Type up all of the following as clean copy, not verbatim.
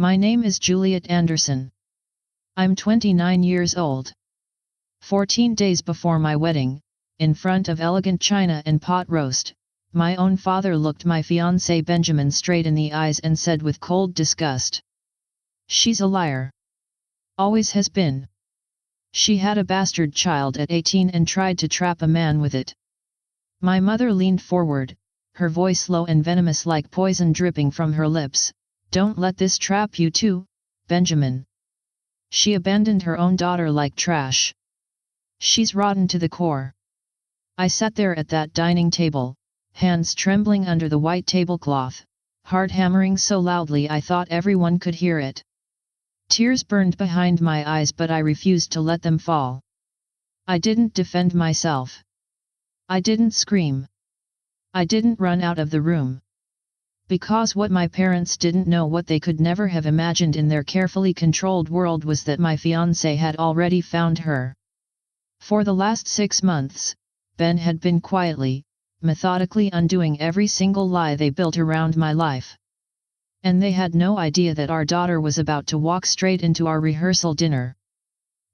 My name is Juliet Anderson. I'm 29 years old. 14 days before my wedding, in front of elegant china and pot roast, my own father looked my fiancé Benjamin straight in the eyes and said with cold disgust, "She's a liar. Always has been. She had a bastard child at 18 and tried to trap a man with it." My mother leaned forward, her voice low and venomous like poison dripping from her lips. "Don't let this trap you too, Benjamin. She abandoned her own daughter like trash. She's rotten to the core." I sat there at that dining table, hands trembling under the white tablecloth, heart hammering so loudly I thought everyone could hear it. Tears burned behind my eyes, but I refused to let them fall. I didn't defend myself. I didn't scream. I didn't run out of the room. Because what my parents didn't know, what they could never have imagined in their carefully controlled world, was that my fiancé had already found her. For the last 6 months, Ben had been quietly, methodically undoing every single lie they built around my life. And they had no idea that our daughter was about to walk straight into our rehearsal dinner.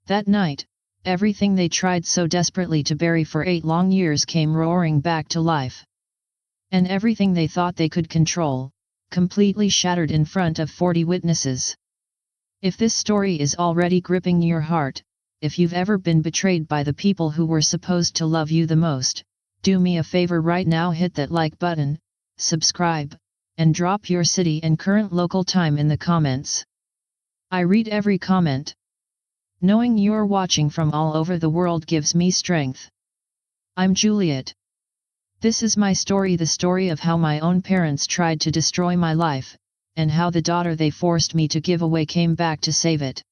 That night, everything they tried so desperately to bury for 8 long years came roaring back to life. And everything they thought they could control, completely shattered in front of 40 witnesses. If this story is already gripping your heart, if you've ever been betrayed by the people who were supposed to love you the most, do me a favor right now, hit that like button, subscribe, and drop your city and current local time in the comments. I read every comment. Knowing you're watching from all over the world gives me strength. I'm Juliet. This is my story, the story of how my own parents tried to destroy my life, and how the daughter they forced me to give away came back to save it.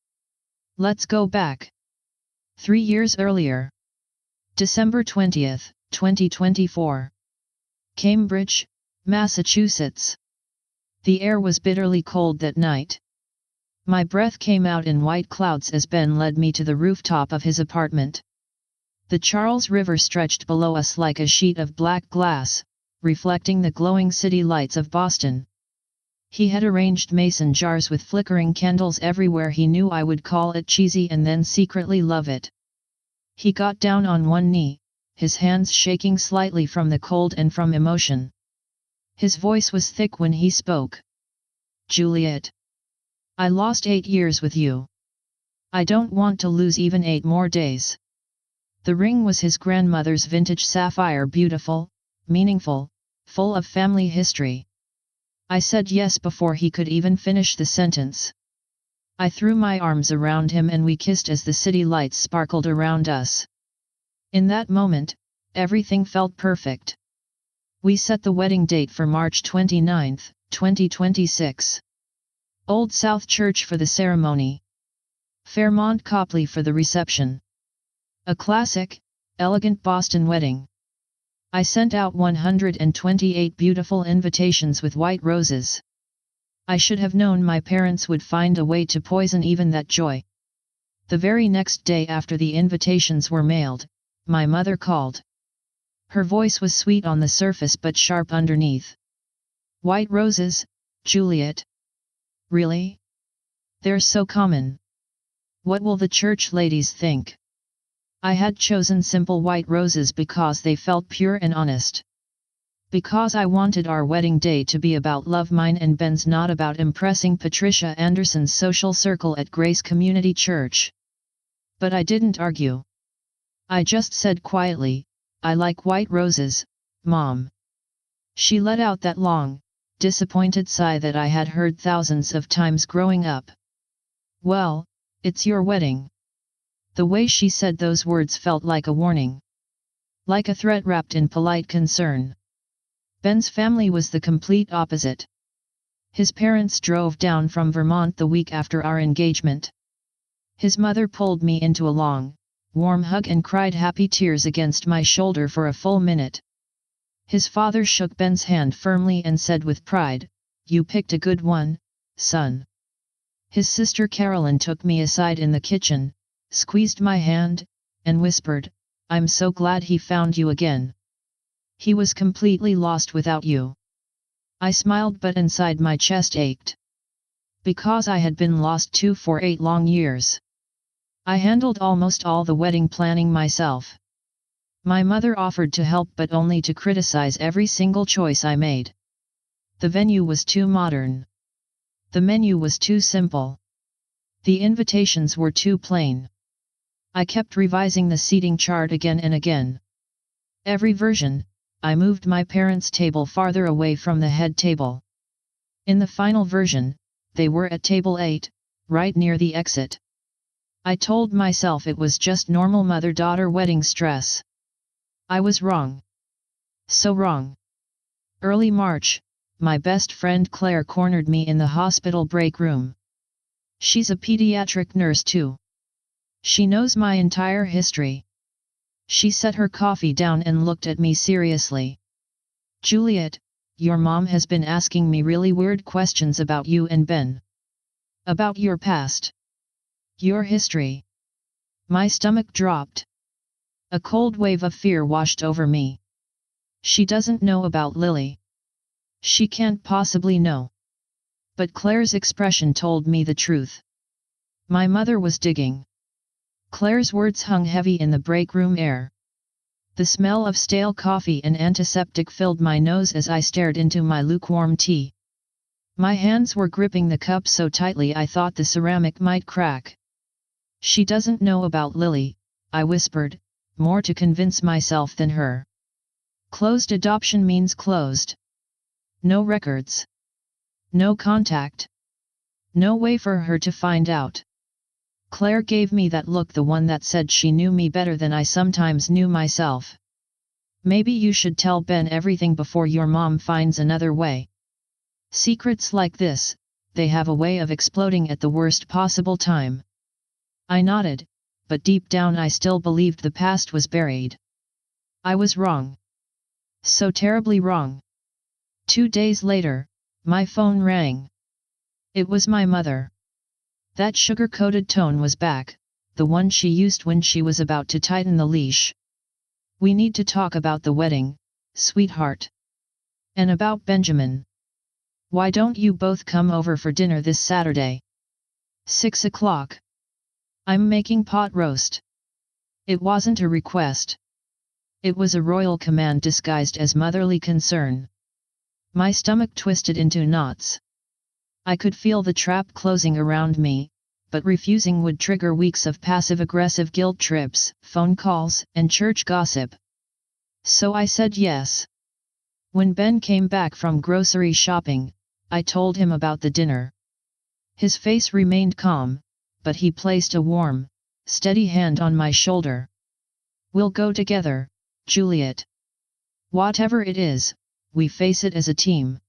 Let's go back. 3 years earlier. December 20th, 2024. Cambridge, Massachusetts. The air was bitterly cold that night. My breath came out in white clouds as Ben led me to the rooftop of his apartment. The Charles River stretched below us like a sheet of black glass, reflecting the glowing city lights of Boston. He had arranged mason jars with flickering candles everywhere. He knew I would call it cheesy and then secretly love it. He got down on one knee, his hands shaking slightly from the cold and from emotion. His voice was thick when he spoke. "Juliet. I lost 8 years with you. I don't want to lose even 8 more days." The ring was his grandmother's vintage sapphire, beautiful, meaningful, full of family history. I said yes before he could even finish the sentence. I threw my arms around him and we kissed as the city lights sparkled around us. In that moment, everything felt perfect. We set the wedding date for March 29, 2026. Old South Church for the ceremony. Fairmont Copley for the reception. A classic, elegant Boston wedding. I sent out 128 beautiful invitations with white roses. I should have known my parents would find a way to poison even that joy. The very next day after the invitations were mailed, my mother called. Her voice was sweet on the surface but sharp underneath. "White roses, Juliet? Really? They're so common. What will the church ladies think?" I had chosen simple white roses because they felt pure and honest. Because I wanted our wedding day to be about love, mine and Ben's, not about impressing Patricia Anderson's social circle at Grace Community Church. But I didn't argue. I just said quietly, "I like white roses, Mom." She let out that long, disappointed sigh that I had heard thousands of times growing up. "Well, it's your wedding." The way she said those words felt like a warning. Like a threat wrapped in polite concern. Ben's family was the complete opposite. His parents drove down from Vermont the week after our engagement. His mother pulled me into a long, warm hug and cried happy tears against my shoulder for a full minute. His father shook Ben's hand firmly and said with pride, "You picked a good one, son." His sister Carolyn took me aside in the kitchen, squeezed my hand, and whispered, "I'm so glad he found you again. He was completely lost without you." I smiled but inside my chest ached. because I had been lost too for 8 long years. I handled almost all the wedding planning myself. My mother offered to help but only to criticize every single choice I made. The venue was too modern. The menu was too simple. The invitations were too plain. I kept revising the seating chart again and again. Every version, I moved my parents' table farther away from the head table. In the final version, they were at table 8, right near the exit. I told myself it was just normal mother-daughter wedding stress. I was wrong. So wrong. Early March, my best friend Claire cornered me in the hospital break room. She's a pediatric nurse too. She knows my entire history. She set her coffee down and looked at me seriously. Juliet, your mom has been asking me really weird questions about you and Ben. About your past. Your history. My stomach dropped. A cold wave of fear washed over me. She doesn't know about Lily. She can't possibly know. But Claire's expression told me the truth. My mother was digging. Claire's words hung heavy in the break room air. The smell of stale coffee and antiseptic filled my nose as I stared into my lukewarm tea. My hands were gripping the cup so tightly I thought the ceramic might crack. She doesn't know about Lily, I whispered, more to convince myself than her. Closed adoption means closed. No records. No contact. No way for her to find out. Claire gave me that look, the one that said she knew me better than I sometimes knew myself. Maybe you should tell Ben everything before your mom finds another way. Secrets like this, they have a way of exploding at the worst possible time. I nodded, but deep down I still believed the past was buried. I was wrong. So terribly wrong. 2 days later, my phone rang. It was my mother. That sugar-coated tone was back, the one she used when she was about to tighten the leash. We need to talk about the wedding, sweetheart. And about Benjamin. Why don't you both come over for dinner this Saturday? 6 o'clock. I'm making pot roast. It wasn't a request. It was a royal command disguised as motherly concern. My stomach twisted into knots. I could feel the trap closing around me, but refusing would trigger weeks of passive-aggressive guilt trips, phone calls, and church gossip. So I said yes. When Ben came back from grocery shopping, I told him about the dinner. His face remained calm, but he placed a warm, steady hand on my shoulder. We'll go together, Juliet. Whatever it is, we face it as a team.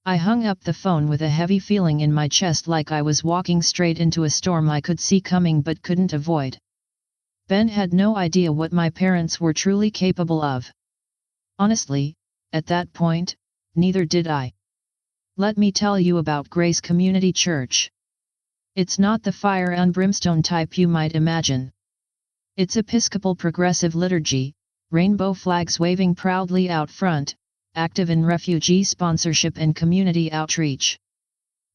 I hung up the phone with a heavy feeling in my chest, like I was walking straight into a storm I could see coming but couldn't avoid. Ben had no idea what my parents were truly capable of. Honestly, at that point, neither did I. Let me tell you about Grace Community Church. It's not the fire and brimstone type you might imagine. It's Episcopal progressive liturgy, rainbow flags waving proudly out front, active in refugee sponsorship and community outreach.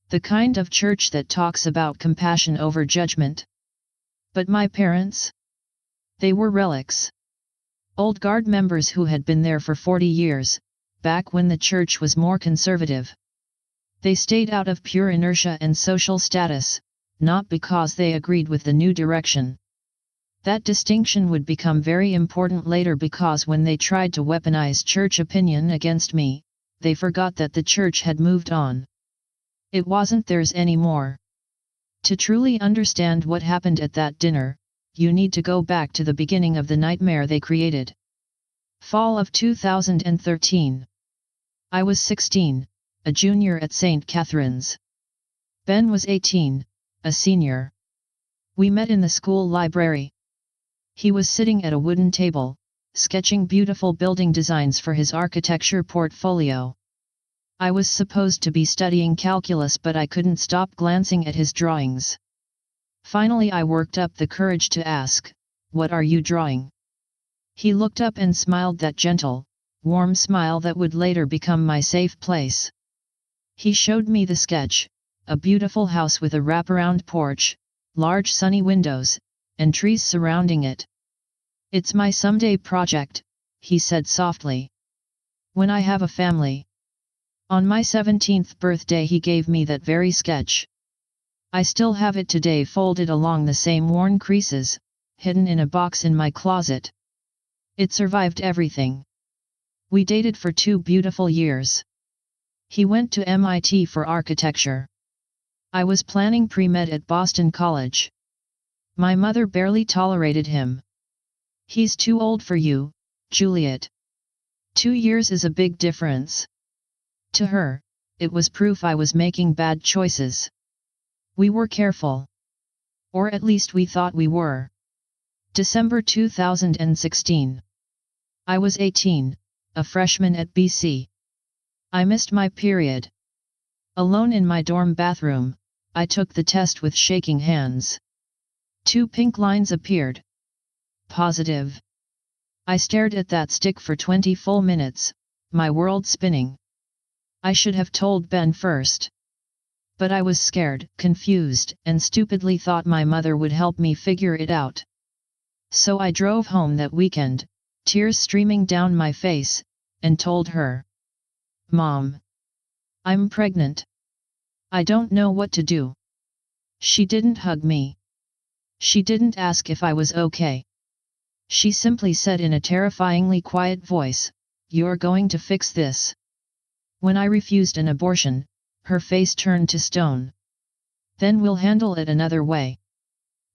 The kind of church that talks about compassion over judgment. But my parents? They were relics. Old guard members who had been there for 40 years, back when the church was more conservative. They stayed out of pure inertia and social status, not because they agreed with the new direction. That distinction would become very important later, because when they tried to weaponize church opinion against me, they forgot that the church had moved on. It wasn't theirs anymore. To truly understand what happened at that dinner, you need to go back to the beginning of the nightmare they created. Fall of 2013. I was 16, a junior at St. Catherine's. Ben was 18, a senior. We met in the school library. He was sitting at a wooden table, sketching beautiful building designs for his architecture portfolio. I was supposed to be studying calculus, but I couldn't stop glancing at his drawings. Finally I worked up the courage to ask, "What are you drawing?" He looked up and smiled, that gentle, warm smile that would later become my safe place. He showed me the sketch, a beautiful house with a wraparound porch, large sunny windows, and trees surrounding it. It's my someday project, he said softly. When I have a family. On my 17th birthday he gave me that very sketch. I still have it today, folded along the same worn creases, hidden in a box in my closet. It survived everything. We dated for 2 beautiful years. He went to MIT for architecture. I was planning pre-med at Boston College. My mother barely tolerated him. He's too old for you, Juliet. 2 years is a big difference. To her, it was proof I was making bad choices. We were careful. Or at least we thought we were. December 2016. I was 18, a freshman at BC. I missed my period. Alone in my dorm bathroom, I took the test with shaking hands. 2 pink lines appeared. Positive. I stared at that stick for 20 full minutes, my world spinning. I should have told Ben first. But I was scared, confused, and stupidly thought my mother would help me figure it out. So I drove home that weekend, tears streaming down my face, and told her, "Mom, I'm pregnant. I don't know what to do." She didn't hug me. She didn't ask if I was okay. She simply said in a terrifyingly quiet voice, "You're going to fix this." When I refused an abortion, her face turned to stone. "Then we'll handle it another way."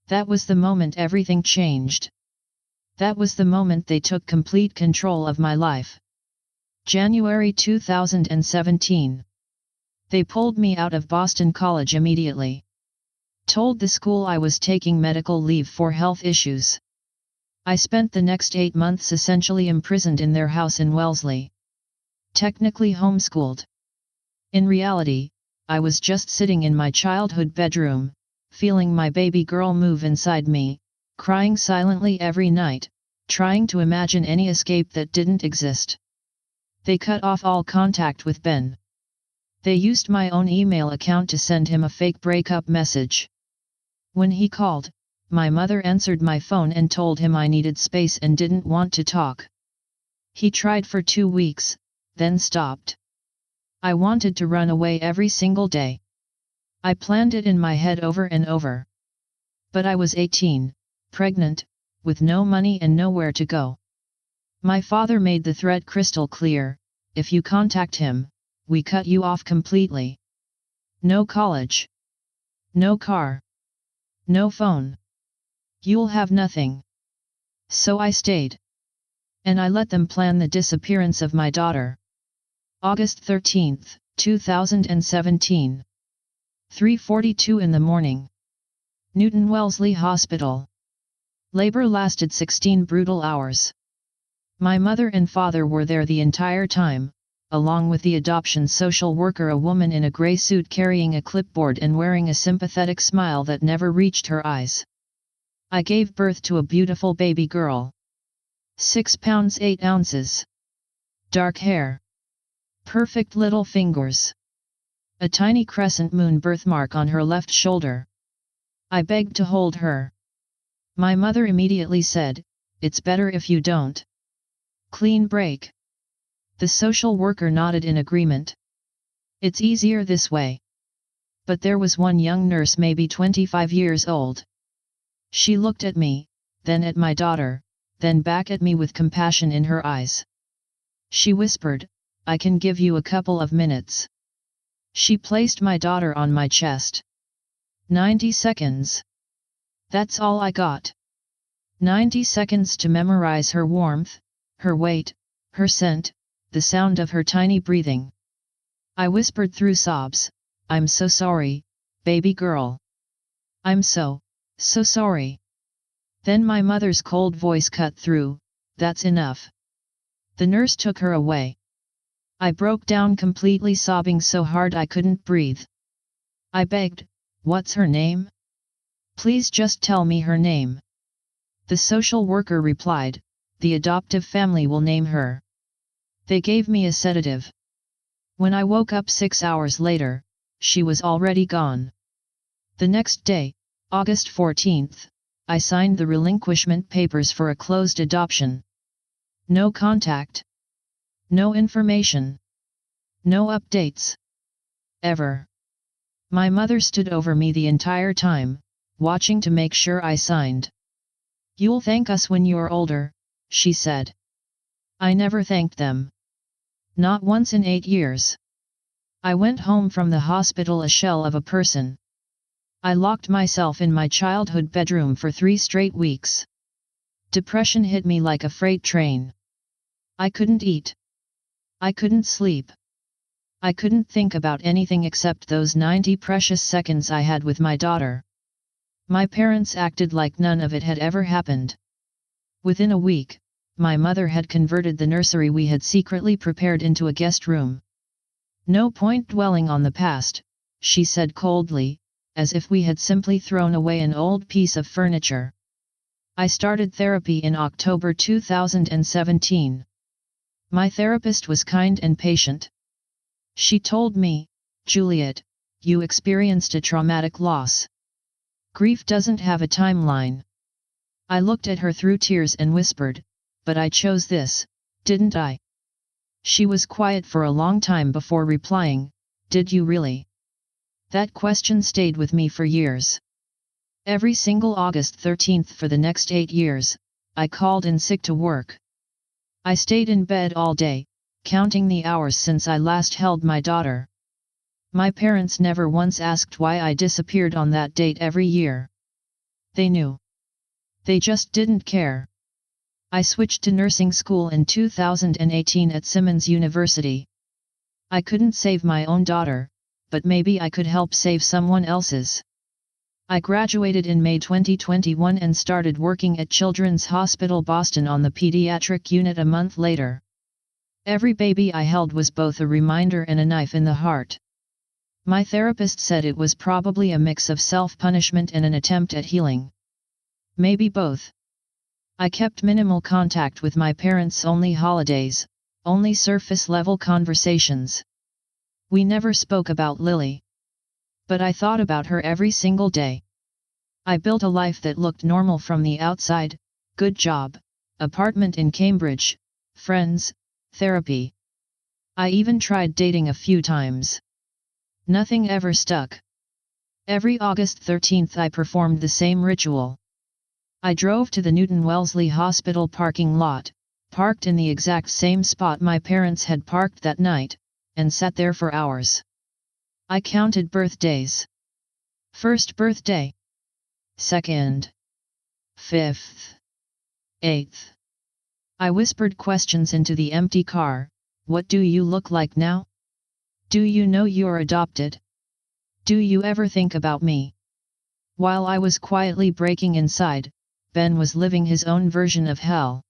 That was the moment everything changed. That was the moment they took complete control of my life. January 2017. They pulled me out of Boston College immediately. Told the school I was taking medical leave for health issues. I spent the next 8 months essentially imprisoned in their house in Wellesley. Technically homeschooled. In reality, I was just sitting in my childhood bedroom, feeling my baby girl move inside me, crying silently every night, trying to imagine any escape that didn't exist. They cut off all contact with Ben. They used my own email account to send him a fake breakup message. When he called, my mother answered my phone and told him I needed space and didn't want to talk. He tried for 2 weeks, then stopped. I wanted to run away every single day. I planned it in my head over and over. But I was 18, pregnant, with no money and nowhere to go. My father made the threat crystal clear: if you contact him, we cut you off completely. No college. No car. No phone. You'll have nothing. So I stayed. And I let them plan the disappearance of my daughter. August 13, 2017. 3:42 in the morning. Newton Wellesley Hospital. Labor lasted 16 brutal hours. My mother and father were there the entire time, along with the adoption social worker, a woman in a gray suit carrying a clipboard and wearing a sympathetic smile that never reached her eyes. I gave birth to a beautiful baby girl. 6 pounds 8 ounces. Dark hair. Perfect little fingers. A tiny crescent moon birthmark on her left shoulder. I begged to hold her. My mother immediately said, "It's better if you don't." Clean break. The social worker nodded in agreement. It's easier this way. But there was one young nurse, maybe 25 years old. She looked at me, then at my daughter, then back at me with compassion in her eyes. She whispered, "I can give you a couple of minutes." She placed my daughter on my chest. 90 seconds. That's all I got. 90 seconds to memorize her warmth, her weight, her scent, the sound of her tiny breathing. I whispered through sobs, "I'm so sorry, baby girl. I'm so sorry." Then my mother's cold voice cut through, "That's enough." The nurse took her away. I broke down completely, sobbing so hard I couldn't breathe. I begged, "What's her name? Please just tell me her name." The social worker replied, "The adoptive family will name her." They gave me a sedative. When I woke up 6 hours later, she was already gone. The next day, August 14th, I signed the relinquishment papers for a closed adoption. No contact. No information. No updates. Ever. My mother stood over me the entire time, watching to make sure I signed. "You'll thank us when you're older," she said. I never thanked them. Not once in 8 years. I went home from the hospital a shell of a person. I locked myself in my childhood bedroom for 3 straight weeks. Depression hit me like a freight train. I couldn't eat. I couldn't sleep. I couldn't think about anything except those 90 precious seconds I had with my daughter. My parents acted like none of it had ever happened. Within a week, my mother had converted the nursery we had secretly prepared into a guest room. "No point dwelling on the past," she said coldly, as if we had simply thrown away an old piece of furniture. I started therapy in October 2017. My therapist was kind and patient. She told me, "Juliet, you experienced a traumatic loss. Grief doesn't have a timeline." I looked at her through tears and whispered, "But I chose this, didn't I?" She was quiet for a long time before replying, "Did you really?" That question stayed with me for years. Every single August 13th for the next 8 years, I called in sick to work. I stayed in bed all day, counting the hours since I last held my daughter. My parents never once asked why I disappeared on that date every year. They knew. They just didn't care. I switched to nursing school in 2018 at Simmons University. I couldn't save my own daughter, but maybe I could help save someone else's. I graduated in May 2021 and started working at Children's Hospital Boston on the pediatric unit a month later. Every baby I held was both a reminder and a knife in the heart. My therapist said it was probably a mix of self-punishment and an attempt at healing. Maybe both. I kept minimal contact with my parents, only holidays, only surface-level conversations. We never spoke about Lily. But I thought about her every single day. I built a life that looked normal from the outside: good job, apartment in Cambridge, friends, therapy. I even tried dating a few times. Nothing ever stuck. Every August 13th I performed the same ritual. I drove to the Newton Wellesley Hospital parking lot, parked in the exact same spot my parents had parked that night, and sat there for hours. I counted birthdays. First birthday. Second. Fifth. Eighth. I whispered questions into the empty car. What do you look like now? Do you know you're adopted? Do you ever think about me? While I was quietly breaking inside, Ben was living his own version of hell.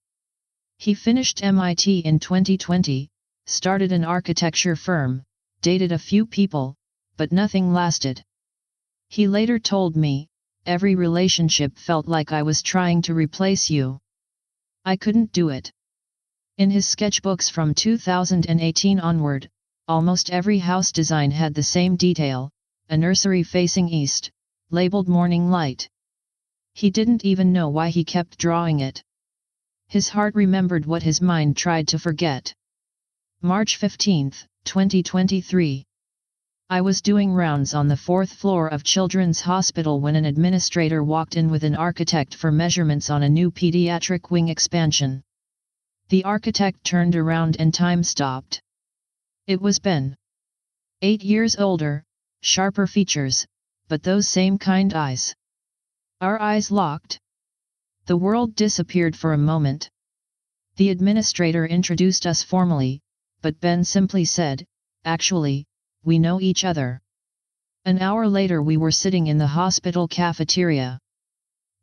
He finished MIT in 2020, started an architecture firm, dated a few people, but nothing lasted. He later told me, "Every relationship felt like I was trying to replace you. I couldn't do it." In his sketchbooks from 2018 onward, almost every house design had the same detail: a nursery facing east, labeled morning light. He didn't even know why he kept drawing it. His heart remembered what his mind tried to forget. March 15, 2023. I was doing rounds on the 4th floor of Children's Hospital when an administrator walked in with an architect for measurements on a new pediatric wing expansion. The architect turned around and time stopped. It was Ben. 8 years older, sharper features, but those same kind eyes. Our eyes locked. The world disappeared for a moment. The administrator introduced us formally, but Ben simply said, "Actually, we know each other." An hour later we were sitting in the hospital cafeteria.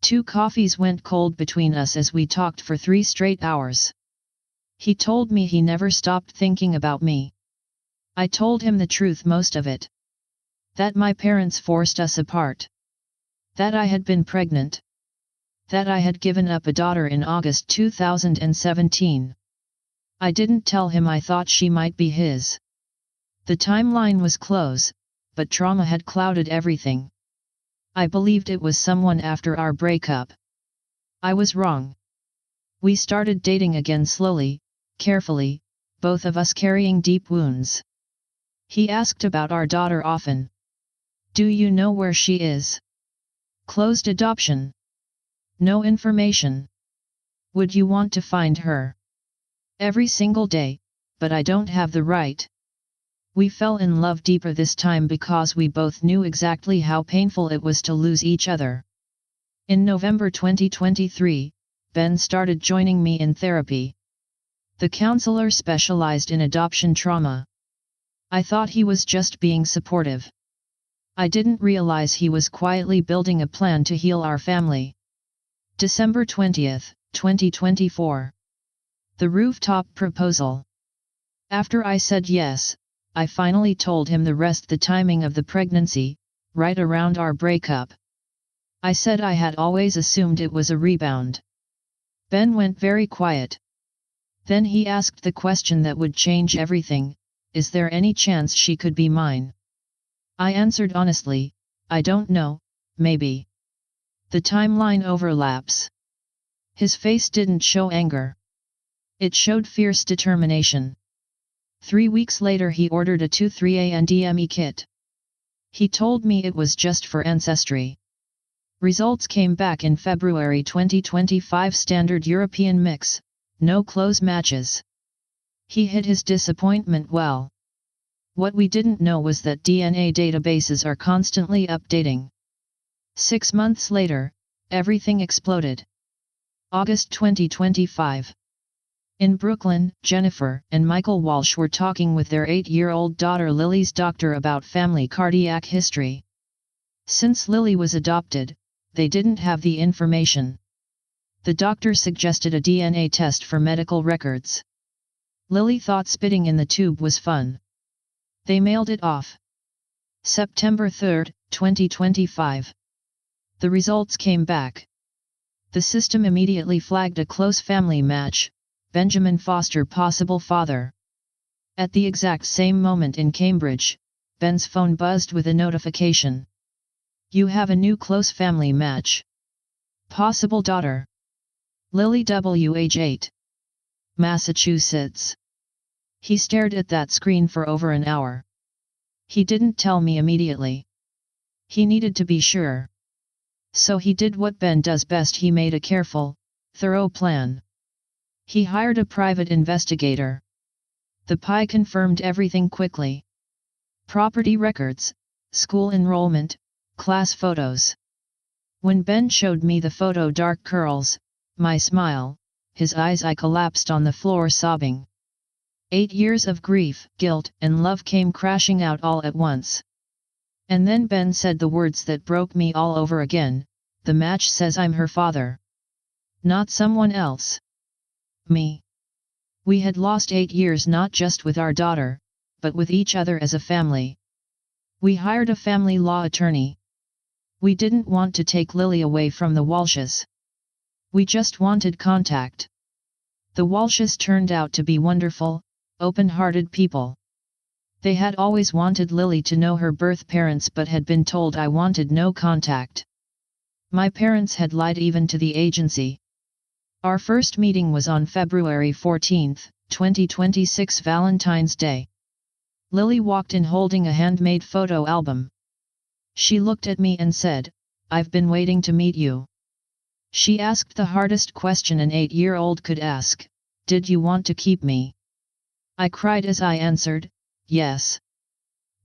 2 coffees went cold between us as we talked for 3 straight hours. He told me he never stopped thinking about me. I told him the truth, most of it. That my parents forced us apart. That I had been pregnant. That I had given up a daughter in August 2017. I didn't tell him I thought she might be his. The timeline was close, but trauma had clouded everything. I believed it was someone after our breakup. I was wrong. We started dating again slowly, carefully, both of us carrying deep wounds. He asked about our daughter often. Do you know where she is? Closed adoption. No information. Would you want to find her? Every single day, but I don't have the right. We fell in love deeper this time because we both knew exactly how painful it was to lose each other. In November 2023, Ben started joining me in therapy. The counselor specialized in adoption trauma. I thought he was just being supportive. I didn't realize he was quietly building a plan to heal our family. December 20, 2024. The rooftop proposal. After I said yes, I finally told him the rest. The timing of the pregnancy, right around our breakup. I said I had always assumed it was a rebound. Ben went very quiet. Then he asked the question that would change everything, is there any chance she could be mine? I answered honestly, I don't know, maybe. The timeline overlaps. His face didn't show anger. It showed fierce determination. 3 weeks later he ordered a 23andMe kit. He told me it was just for ancestry. Results came back in February 2025. Standard European mix, no close matches. He hid his disappointment well. What we didn't know was that DNA databases are constantly updating. 6 months later, everything exploded. August 2025. In Brooklyn, Jennifer and Michael Walsh were talking with their 8-year-old daughter Lily's doctor about family cardiac history. Since Lily was adopted, they didn't have the information. The doctor suggested a DNA test for medical records. Lily thought spitting in the tube was fun. They mailed it off. September 3, 2025. The results came back. The system immediately flagged a close family match, Benjamin Foster possible father. At the exact same moment in Cambridge, Ben's phone buzzed with a notification. You have a new close family match. Possible daughter. Lily W. age 8. Massachusetts. He stared at that screen for over an hour. He didn't tell me immediately. He needed to be sure. So he did what Ben does best. He made a careful, thorough plan. He hired a private investigator. The PI confirmed everything quickly. Property records, school enrollment, class photos. When Ben showed me the photo, dark curls, my smile, his eyes, I collapsed on the floor sobbing. 8 years of grief, guilt, and love came crashing out all at once. And then Ben said the words that broke me all over again, the match says I'm her father. Not someone else. Me. We had lost 8 years not just with our daughter, but with each other as a family. We hired a family law attorney. We didn't want to take Lily away from the Walshes. We just wanted contact. The Walshes turned out to be wonderful, open-hearted people. They had always wanted Lily to know her birth parents but had been told I wanted no contact. My parents had lied even to the agency. Our first meeting was on February 14, 2026, Valentine's Day. Lily walked in holding a handmade photo album. She looked at me and said, I've been waiting to meet you. She asked the hardest question an 8-year-old could ask, did you want to keep me? I cried as I answered, yes.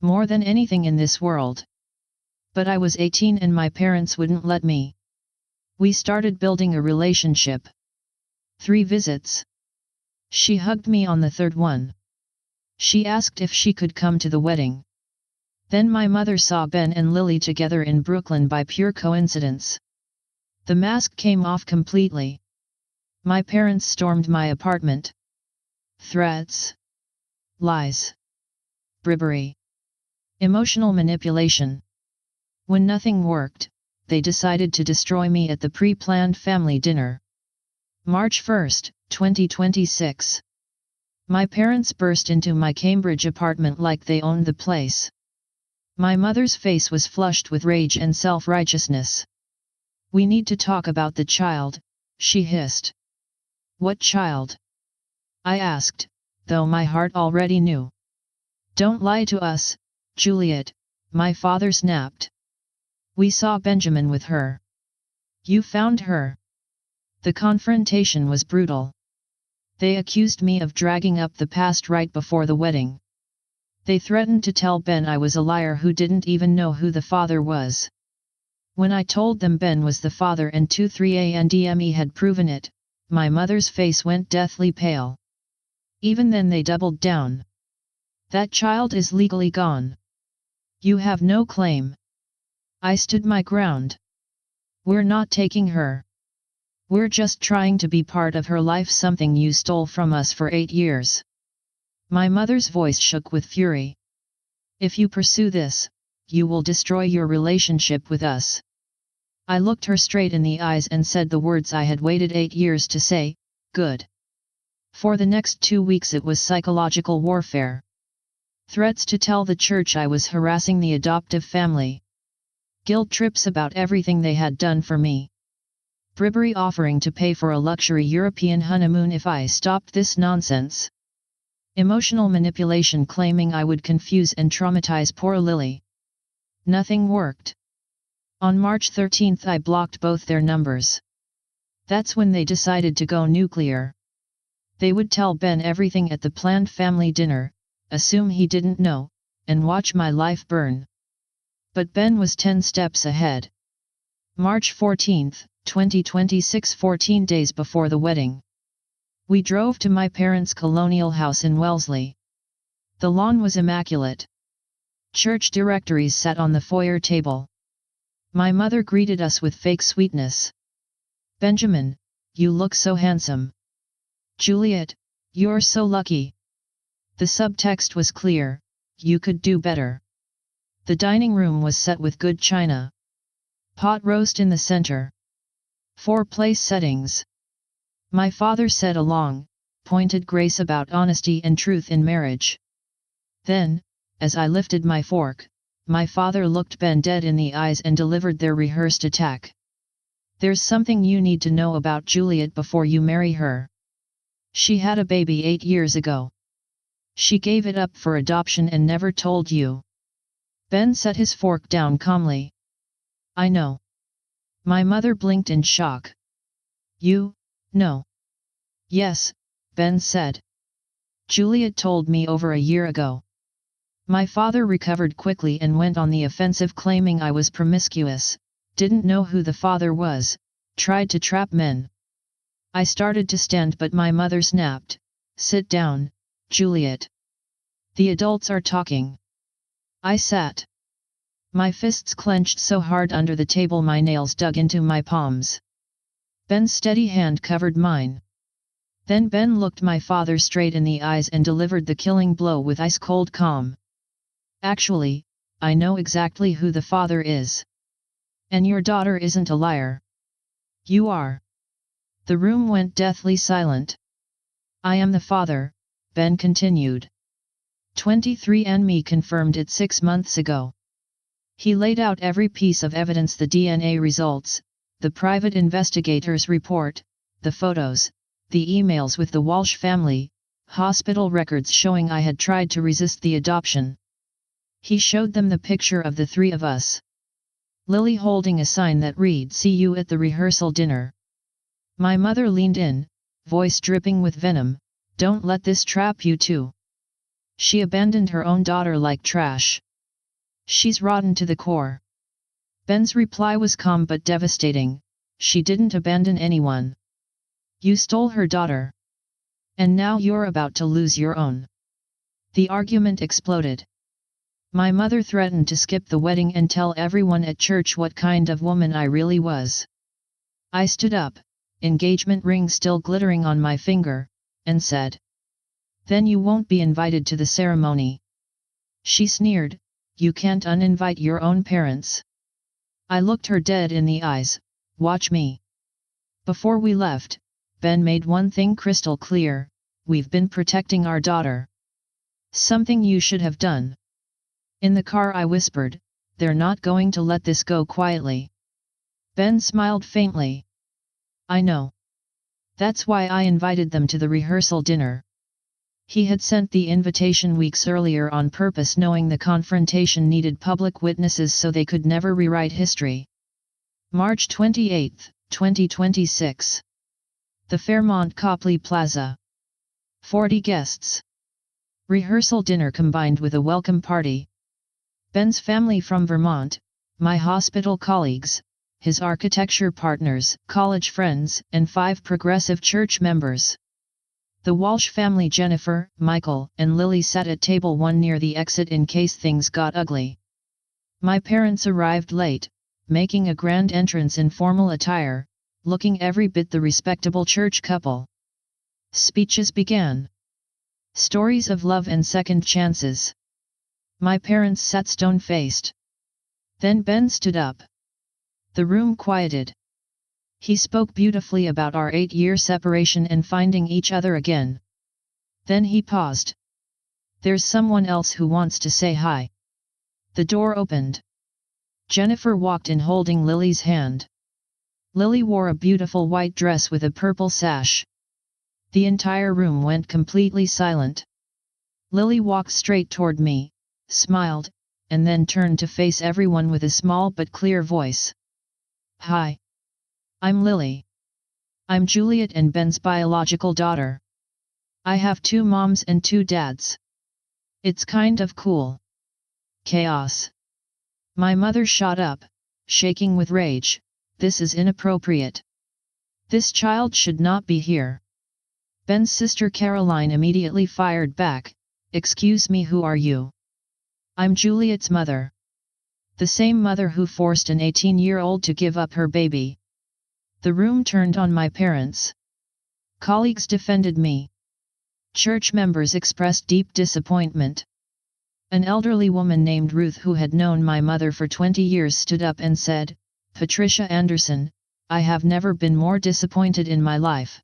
More than anything in this world. But I was 18 and my parents wouldn't let me. We started building a relationship. 3 visits. She hugged me on the 3rd one. She asked if she could come to the wedding. Then my mother saw Ben and Lily together in Brooklyn by pure coincidence. The mask came off completely. My parents stormed my apartment. Threats. Lies. Bribery. Emotional manipulation. When nothing worked, they decided to destroy me at the pre-planned family dinner. March 1, 2026. My parents burst into my Cambridge apartment like they owned the place. My mother's face was flushed with rage and self-righteousness. "We need to talk about the child," she hissed. "What child?" I asked, though my heart already knew. "Don't lie to us, Juliet," my father snapped. "We saw Benjamin with her." "You found her?" The confrontation was brutal. They accused me of dragging up the past right before the wedding. They threatened to tell Ben I was a liar who didn't even know who the father was. When I told them Ben was the father and 23andme had proven it, my mother's face went deathly pale. Even then they doubled down. "That child is legally gone. You have no claim." I stood my ground. "We're not taking her. We're just trying to be part of her life, something you stole from us for 8 years. My mother's voice shook with fury. "If you pursue this, you will destroy your relationship with us." I looked her straight in the eyes and said the words I had waited 8 years to say, "Good." For the next 2 weeks it was psychological warfare. Threats to tell the church I was harassing the adoptive family. Guilt trips about everything they had done for me. Bribery offering to pay for a luxury European honeymoon if I stopped this nonsense. Emotional manipulation claiming I would confuse and traumatize poor Lily. Nothing worked. On March 13 I blocked both their numbers. That's when they decided to go nuclear. They would tell Ben everything at the planned family dinner, assume he didn't know, and watch my life burn. But Ben was 10 steps ahead. March 14, 2026, 14 days before the wedding. We drove to my parents' colonial house in Wellesley. The lawn was immaculate. Church directories sat on the foyer table. My mother greeted us with fake sweetness. "Benjamin, you look so handsome." "Juliet, you're so lucky." The subtext was clear, "You could do better." The dining room was set with good china. Pot roast in the center. 4 place settings. My father said a long, pointed grace about honesty and truth in marriage. Then, as I lifted my fork, my father looked Ben dead in the eyes and delivered their rehearsed attack. "There's something you need to know about Juliet before you marry her. She had a baby 8 years ago. She gave it up for adoption and never told you." Ben set his fork down calmly. "I know." My mother blinked in shock. "You know?" "Yes," Ben said. "Juliet told me over a year ago." My father recovered quickly and went on the offensive, claiming I was promiscuous, didn't know who the father was, tried to trap men. I started to stand but my mother snapped, "Sit down, Juliet. The adults are talking." I sat. My fists clenched so hard under the table my nails dug into my palms. Ben's steady hand covered mine. Then Ben looked my father straight in the eyes and delivered the killing blow with ice-cold calm. "Actually, I know exactly who the father is. And your daughter isn't a liar. You are." The room went deathly silent. "I am the father," Ben continued. 23andme confirmed it 6 months ago. He laid out every piece of evidence: the DNA results, the private investigator's report, the photos, the emails with the Walsh family, hospital records showing I had tried to resist the adoption. He showed them the picture of the 3 of us. Lily holding a sign that read, "See you at the rehearsal dinner." My mother leaned in, voice dripping with venom, "Don't let this trap you too. She abandoned her own daughter like trash. She's rotten to the core." Ben's reply was calm but devastating, "She didn't abandon anyone. You stole her daughter. And now you're about to lose your own." The argument exploded. My mother threatened to skip the wedding and tell everyone at church what kind of woman I really was. I stood up, engagement ring still glittering on my finger, and said, "Then you won't be invited to the ceremony." She sneered, "You can't uninvite your own parents." I looked her dead in the eyes, "Watch me." Before we left, Ben made one thing crystal clear, "We've been protecting our daughter. Something you should have done." In the car I whispered, "They're not going to let this go quietly." Ben smiled faintly. "I know. That's why I invited them to the rehearsal dinner." He had sent the invitation weeks earlier on purpose, knowing the confrontation needed public witnesses so they could never rewrite history. March 28, 2026. The Fairmont Copley Plaza. 40 guests. Rehearsal dinner combined with a welcome party. Ben's family from Vermont, my hospital colleagues, his architecture partners, college friends, and 5 progressive church members. The Walsh family, Jennifer, Michael, and Lily, sat at table 1 near the exit in case things got ugly. My parents arrived late, making a grand entrance in formal attire, looking every bit the respectable church couple. Speeches began. Stories of love and second chances. My parents sat stone-faced. Then Ben stood up. The room quieted. He spoke beautifully about our 8-year separation and finding each other again. Then he paused. "There's someone else who wants to say hi." The door opened. Jennifer walked in holding Lily's hand. Lily wore a beautiful white dress with a purple sash. The entire room went completely silent. Lily walked straight toward me, smiled, and then turned to face everyone with a small but clear voice. "Hi. I'm Lily. I'm Juliet and Ben's biological daughter. I have 2 moms and 2 dads. It's kind of cool." Chaos. My mother shot up, shaking with rage. "This is inappropriate. This child should not be here." Ben's sister Caroline immediately fired back, "Excuse me, who are you?" "I'm Juliet's mother. The same mother who forced an 18-year-old to give up her baby." The room turned on my parents. Colleagues defended me. Church members expressed deep disappointment. An elderly woman named Ruth, who had known my mother for 20 years, stood up and said, "Patricia Anderson, I have never been more disappointed in my life."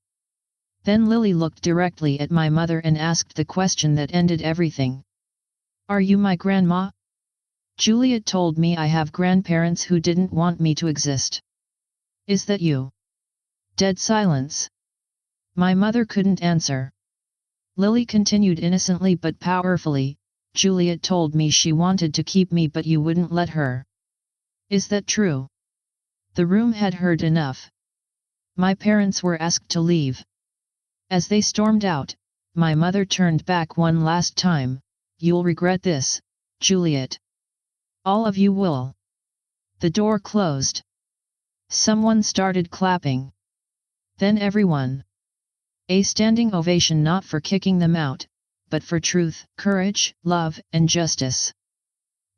Then Lily looked directly at my mother and asked the question that ended everything. "Are you my grandma?" Juliet told me I have grandparents who didn't want me to exist. "Is that you?" Dead silence. My mother couldn't answer. Lily continued innocently but powerfully, "Juliet told me she wanted to keep me but you wouldn't let her. Is that true?" The room had heard enough. My parents were asked to leave. As they stormed out, my mother turned back one last time. "You'll regret this, Juliet. All of you will." The door closed. Someone started clapping. Then everyone. A standing ovation, not for kicking them out, but for truth, courage, love, and justice.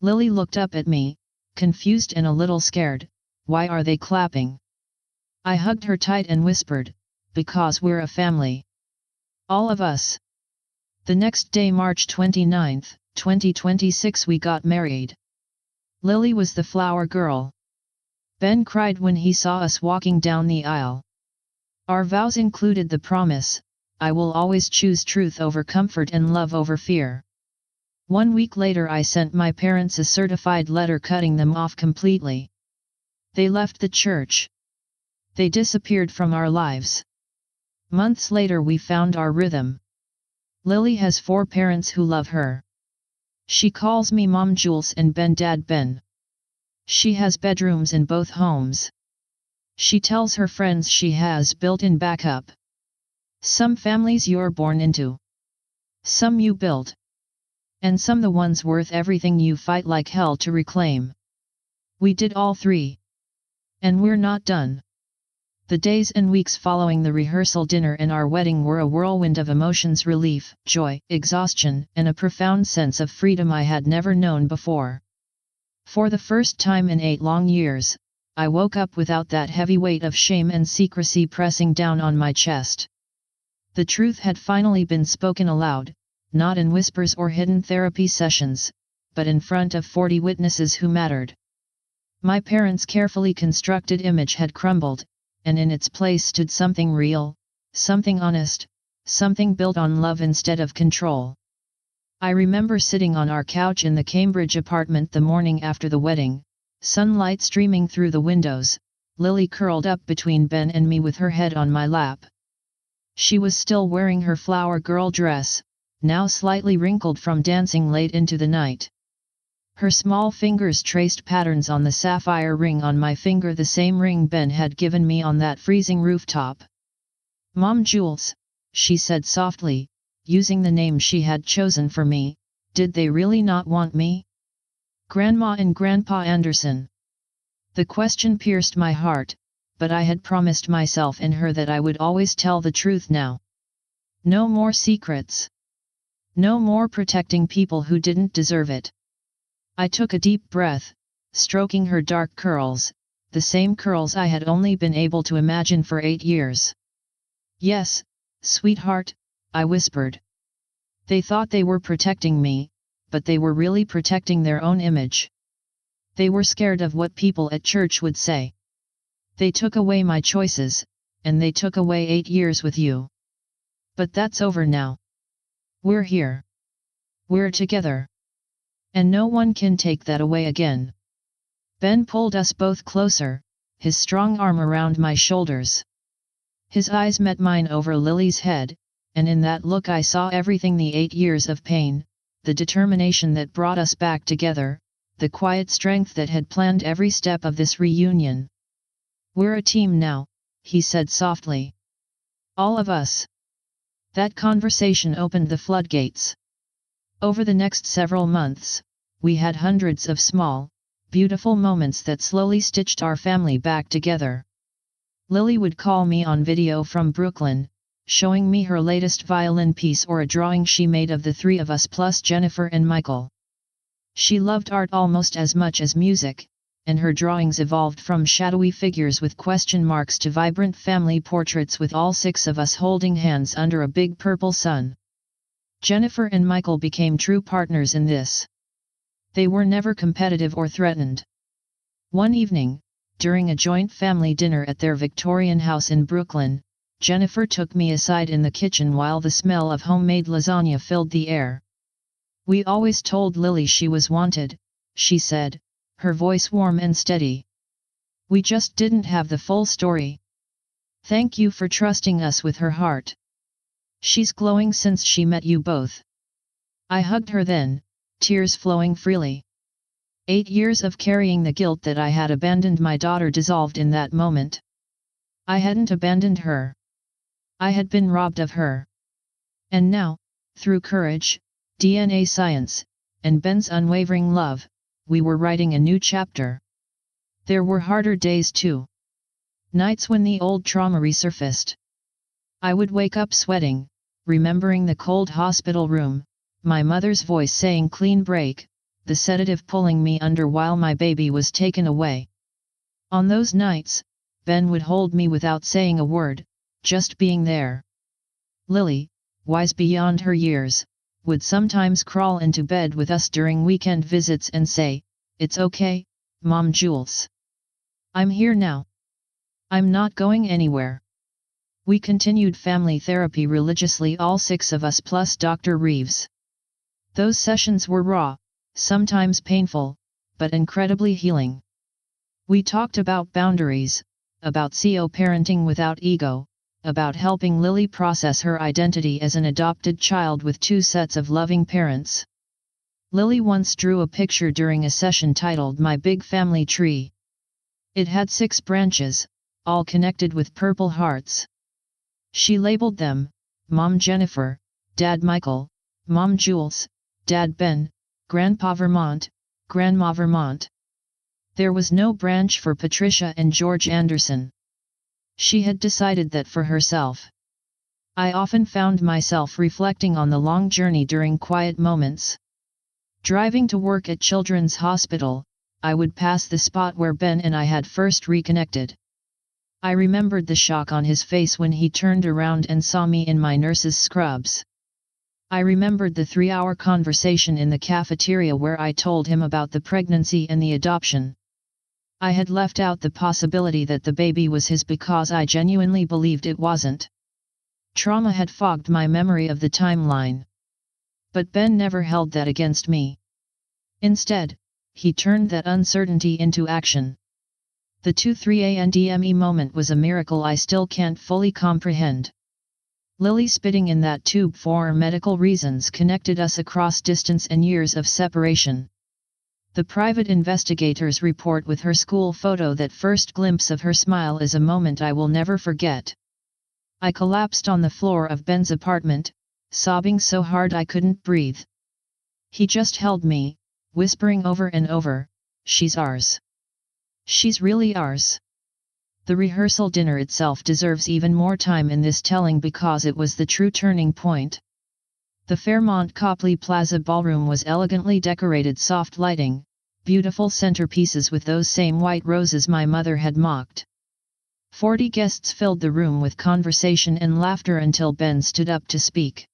Lily looked up at me, confused and a little scared. "Why are they clapping?" I hugged her tight and whispered, "Because we're a family. All of us." The next day, March 29, 2026, we got married. Lily was the flower girl. Ben cried when he saw us walking down the aisle. Our vows included the promise, "I will always choose truth over comfort and love over fear." 1 week later, I sent my parents a certified letter cutting them off completely. They left the church. They disappeared from our lives. Months later, we found our rhythm. Lily has 4 parents who love her. She calls me Mom Jules and Ben Dad Ben. She has bedrooms in both homes. She tells her friends she has built-in backup. Some families you're born into. Some you build. And some the ones worth everything you fight like hell to reclaim. We did all 3. And we're not done. The days and weeks following the rehearsal dinner and our wedding were a whirlwind of emotions: relief, joy, exhaustion, and a profound sense of freedom I had never known before. For the first time in 8 long years, I woke up without that heavy weight of shame and secrecy pressing down on my chest. The truth had finally been spoken aloud, not in whispers or hidden therapy sessions, but in front of 40 witnesses who mattered. My parents' carefully constructed image had crumbled, and in its place stood something real, something honest, something built on love instead of control. I remember sitting on our couch in the Cambridge apartment the morning after the wedding, sunlight streaming through the windows, Lily curled up between Ben and me with her head on my lap. She was still wearing her flower girl dress, now slightly wrinkled from dancing late into the night. Her small fingers traced patterns on the sapphire ring on my finger, the same ring Ben had given me on that freezing rooftop. "Mom Jules," she said softly, using the name she had chosen for me, "did they really not want me? Grandma and Grandpa Anderson?" The question pierced my heart, but I had promised myself and her that I would always tell the truth now. No more secrets. No more protecting people who didn't deserve it. I took a deep breath, stroking her dark curls, the same curls I had only been able to imagine for 8 years. "Yes, sweetheart," I whispered. They thought they were protecting me, but they were really protecting their own image. They were scared of what people at church would say. They took away my choices, and they took away 8 years with you. But that's over now. We're here. We're together. And no one can take that away again. Ben pulled us both closer, his strong arm around my shoulders. His eyes met mine over Lily's head, and in that look I saw everything: the 8 years of pain, the determination that brought us back together, the quiet strength that had planned every step of this reunion. "We're a team now," he said softly. "All of us." That conversation opened the floodgates. Over the next several months, we had hundreds of small, beautiful moments that slowly stitched our family back together. Lily would call me on video from Brooklyn, showing me her latest violin piece or a drawing she made of the 3 of us plus Jennifer and Michael. She loved art almost as much as music, and her drawings evolved from shadowy figures with question marks to vibrant family portraits with all 6 of us holding hands under a big purple sun. Jennifer and Michael became true partners in this. They were never competitive or threatened. One evening, during a joint family dinner at their Victorian house in Brooklyn, Jennifer took me aside in the kitchen while the smell of homemade lasagna filled the air. "We always told Lily she was wanted," she said, her voice warm and steady. "We just didn't have the full story. Thank you for trusting us with her heart. She's glowing since she met you both." I hugged her then, tears flowing freely. 8 years of carrying the guilt that I had abandoned my daughter dissolved in that moment. I hadn't abandoned her. I had been robbed of her. And now, through courage, DNA science, and Ben's unwavering love, we were writing a new chapter. There were harder days too. Nights when the old trauma resurfaced. I would wake up sweating, remembering the cold hospital room, my mother's voice saying "clean break," the sedative pulling me under while my baby was taken away. On those nights, Ben would hold me without saying a word, just being there. Lily, wise beyond her years, would sometimes crawl into bed with us during weekend visits and say, "It's okay, Mom Jules. I'm here now. I'm not going anywhere." We continued family therapy religiously, all 6 of us plus Dr. Reeves. Those sessions were raw, sometimes painful, but incredibly healing. We talked about boundaries, about co-parenting without ego, about helping Lily process her identity as an adopted child with 2 sets of loving parents. Lily once drew a picture during a session titled "My Big Family Tree." It had 6 branches, all connected with purple hearts. She labeled them, Mom Jennifer, Dad Michael, Mom Jules, Dad Ben, Grandpa Vermont, Grandma Vermont. There was no branch for Patricia and George Anderson. She had decided that for herself. I often found myself reflecting on the long journey during quiet moments. Driving to work at Children's Hospital, I would pass the spot where Ben and I had first reconnected. I remembered the shock on his face when he turned around and saw me in my nurse's scrubs. I remembered the 3-hour conversation in the cafeteria where I told him about the pregnancy and the adoption. I had left out the possibility that the baby was his because I genuinely believed it wasn't. Trauma had fogged my memory of the timeline. But Ben never held that against me. Instead, he turned that uncertainty into action. The 2-3 moment was a miracle I still can't fully comprehend. Lily spitting in that tube for medical reasons connected us across distance and years of separation. The private investigator's report with her school photo, that first glimpse of her smile, is a moment I will never forget. I collapsed on the floor of Ben's apartment, sobbing so hard I couldn't breathe. He just held me, whispering over and over, "She's ours. She's really ours." The rehearsal dinner itself deserves even more time in this telling because it was the true turning point. The Fairmont Copley Plaza ballroom was elegantly decorated, soft lighting, beautiful centerpieces with those same white roses my mother had mocked. 40 guests filled the room with conversation and laughter until Ben stood up to speak.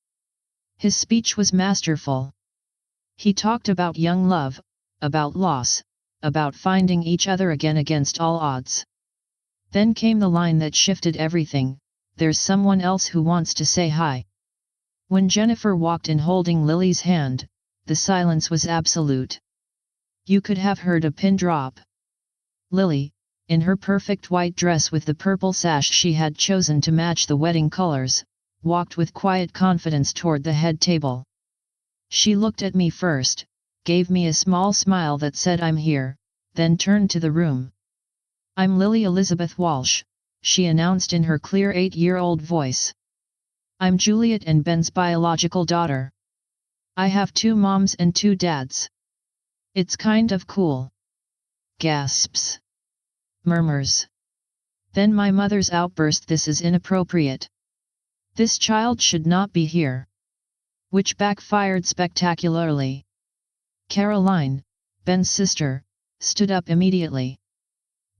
His speech was masterful. He talked about young love, about loss, about finding each other again against all odds. Then came the line that shifted everything: "There's someone else who wants to say hi." When Jennifer walked in holding Lily's hand, the silence was absolute. You could have heard a pin drop. Lily, in her perfect white dress with the purple sash she had chosen to match the wedding colors, walked with quiet confidence toward the head table. She looked at me first, gave me a small smile that said "I'm here," then turned to the room. "I'm Lily Elizabeth Walsh," she announced in her clear 8-year-old voice. "I'm Juliet and Ben's biological daughter. I have 2 moms and 2 dads. It's kind of cool." Gasps. Murmurs. Then my mother's outburst: "This is inappropriate. This child should not be here." Which backfired spectacularly. Caroline, Ben's sister, stood up immediately.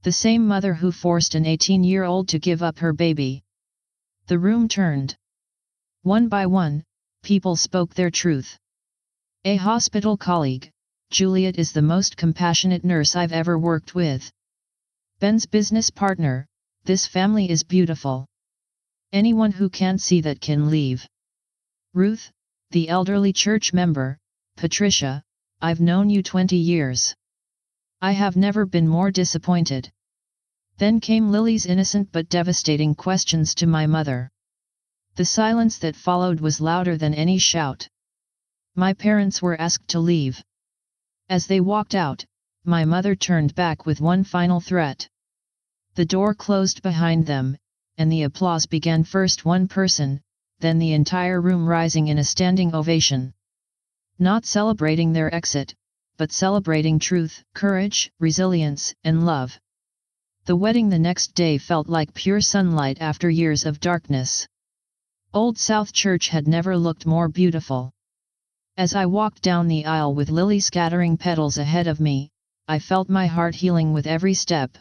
The same mother who forced an 18-year-old to give up her baby. The room turned. One by one, people spoke their truth. A hospital colleague: "Juliet is the most compassionate nurse I've ever worked with." Ben's business partner: "This family is beautiful. Anyone who can't see that can leave." Ruth, the elderly church member: "Patricia, I've known you 20 years. I have never been more disappointed." Then came Lily's innocent but devastating questions to my mother. The silence that followed was louder than any shout. My parents were asked to leave. As they walked out, my mother turned back with one final threat. The door closed behind them, and the applause began, first one person, then the entire room rising in a standing ovation. Not celebrating their exit, but celebrating truth, courage, resilience, and love. The wedding the next day felt like pure sunlight after years of darkness. Old South Church had never looked more beautiful. As I walked down the aisle with Lily scattering petals ahead of me, I felt my heart healing with every step.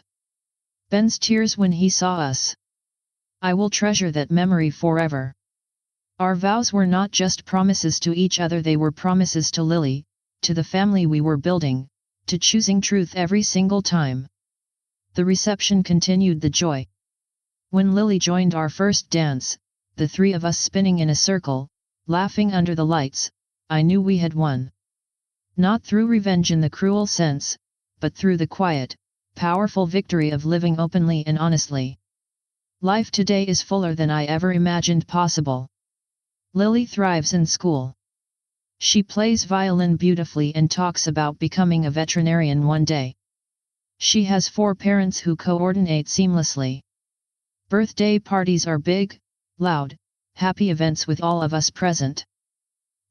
Ben's tears when he saw us. I will treasure that memory forever. Our vows were not just promises to each other, they were promises to Lily, to the family we were building, to choosing truth every single time. The reception continued the joy. When Lily joined our first dance, the 3 of us spinning in a circle, laughing under the lights, I knew we had won. Not through revenge in the cruel sense, but through the quiet, powerful victory of living openly and honestly. Life today is fuller than I ever imagined possible. Lily thrives in school. She plays violin beautifully and talks about becoming a veterinarian one day. She has 4 parents who coordinate seamlessly. Birthday parties are big, loud, happy events with all of us present.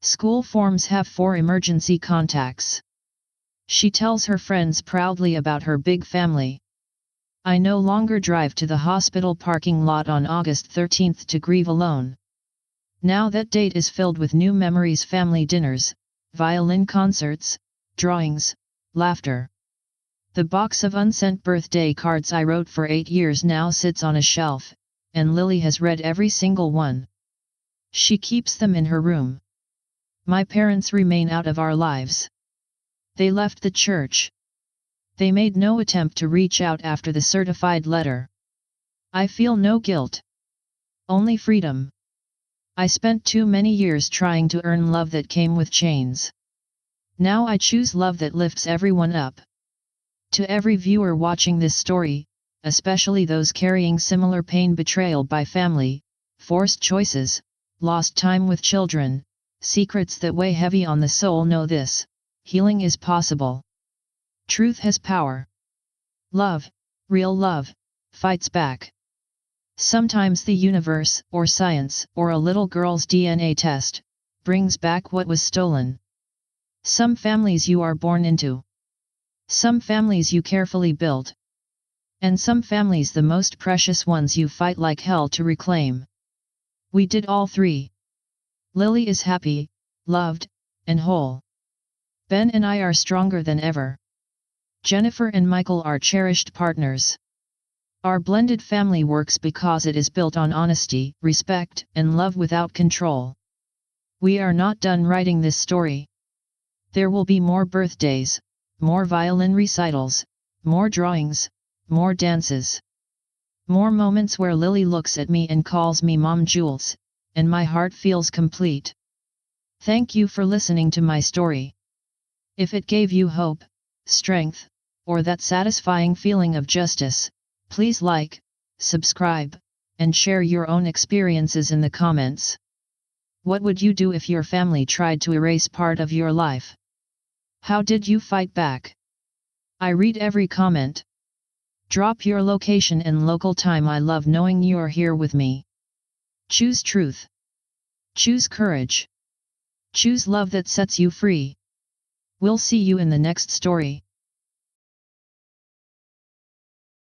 School forms have 4 emergency contacts. She tells her friends proudly about her big family. I no longer drive to the hospital parking lot on August 13 to grieve alone. Now that date is filled with new memories: family dinners, violin concerts, drawings, laughter. The box of unsent birthday cards I wrote for 8 years now sits on a shelf, and Lily has read every single one. She keeps them in her room. My parents remain out of our lives. They left the church. They made no attempt to reach out after the certified letter. I feel no guilt. Only freedom. I spent too many years trying to earn love that came with chains. Now I choose love that lifts everyone up. To every viewer watching this story, especially those carrying similar pain, betrayal by family, forced choices, lost time with children, secrets that weigh heavy on the soul, know this: healing is possible. Truth has power. Love, real love, fights back. Sometimes the universe, or science, or a little girl's DNA test, brings back what was stolen. Some families you are born into. Some families you carefully build. And some families, the most precious ones, you fight like hell to reclaim. We did all three. Lily is happy, loved, and whole. Ben and I are stronger than ever. Jennifer and Michael are cherished partners. Our blended family works because it is built on honesty, respect, and love without control. We are not done writing this story. There will be more birthdays, more violin recitals, more drawings, more dances. More moments where Lily looks at me and calls me Mom Jules, and my heart feels complete. Thank you for listening to my story. If it gave you hope, strength, or that satisfying feeling of justice, please like, subscribe, and share your own experiences in the comments. What would you do if your family tried to erase part of your life? How did you fight back? I read every comment. Drop your location and local time. I love knowing you are here with me. Choose truth. Choose courage. Choose love that sets you free. We'll see you in the next story.